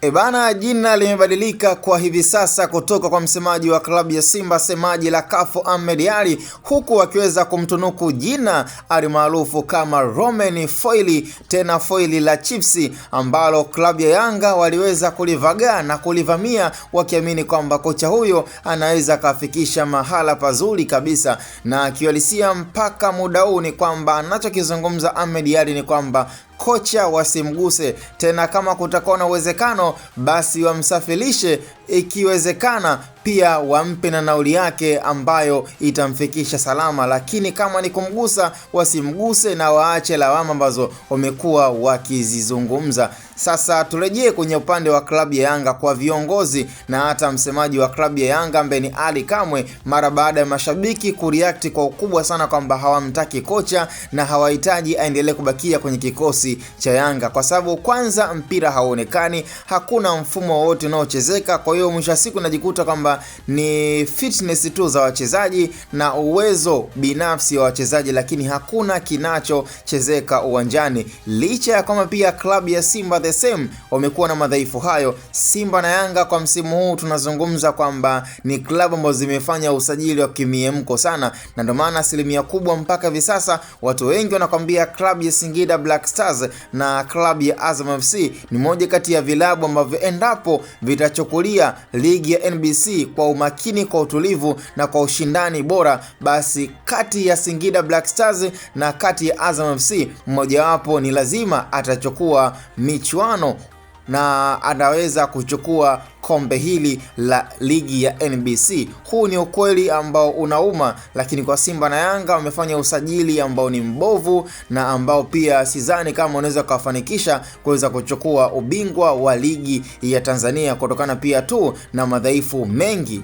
Ebana, jina limebadilika kwa hivi sasa kutoka kwa msemaji wa klabu ya Simba, semaji la Kafu Ahmed Ally, huku akiweza kumtunuku jina alimaarufu kama Romain Folly, tena foili la chipsi, ambalo klabu ya Yanga waliweza kulivaga na kulivamia wakiamini kwamba kocha huyo anaweza kafikisha mahala pazuri kabisa, na kiuhalisia mpaka muda huu ni kwamba anachokizungumza Ahmed Ally ni kwamba kocha wasimguse tena, kama kutakuwa na uwezekano basi wamsafirishe, ikiwezekana pia wampe na nauli yake ambayo itamfikisha salama, lakini kama ni kumgusa wasimguse na waache lawama ambazo wamekuwa wakizizungumza. Sasa turejee kwenye upande wa klabu ya Yanga kwa viongozi na hata msemaji wa klabu ya Yanga ambaye ni Ally Kamwe, mara baada ya mashabiki kureact kwa ukubwa sana kwamba hawamtaki kocha na hawahitaji aendelee kubakia kwenye kikosi cha Yanga kwa sababu kwanza mpira hauonekani, hakuna mfumo wote unaochezeka. Kwa hiyo mwisho wa siku najikuta kwamba ni fitness tu za wachezaji na uwezo binafsi wa wachezaji, lakini hakuna kinachochezeka uwanjani. Licha ya kwamba pia klabu ya Simba the same wamekuwa na madhaifu hayo, Simba na Yanga kwa msimu huu tunazungumza kwamba ni klabu ambazo zimefanya usajili wa kimiemko sana, na ndio maana asilimia kubwa mpaka hivi sasa watu wengi wanakwambia klabu ya Singida Black Stars na klabu ya Azam FC ni moja kati ya vilabu ambavyo endapo vitachukulia ligi ya NBC kwa umakini, kwa utulivu na kwa ushindani bora, basi kati ya Singida Black Stars na kati ya Azam FC mmojawapo ni lazima atachukua michuano na anaweza kuchukua kombe hili la ligi ya NBC. Huu ni ukweli ambao unauma, lakini kwa Simba na Yanga wamefanya usajili ambao ni mbovu na ambao pia sidhani kama unaweza kufanikisha kuweza kuchukua ubingwa wa ligi ya Tanzania kutokana pia tu na madhaifu mengi.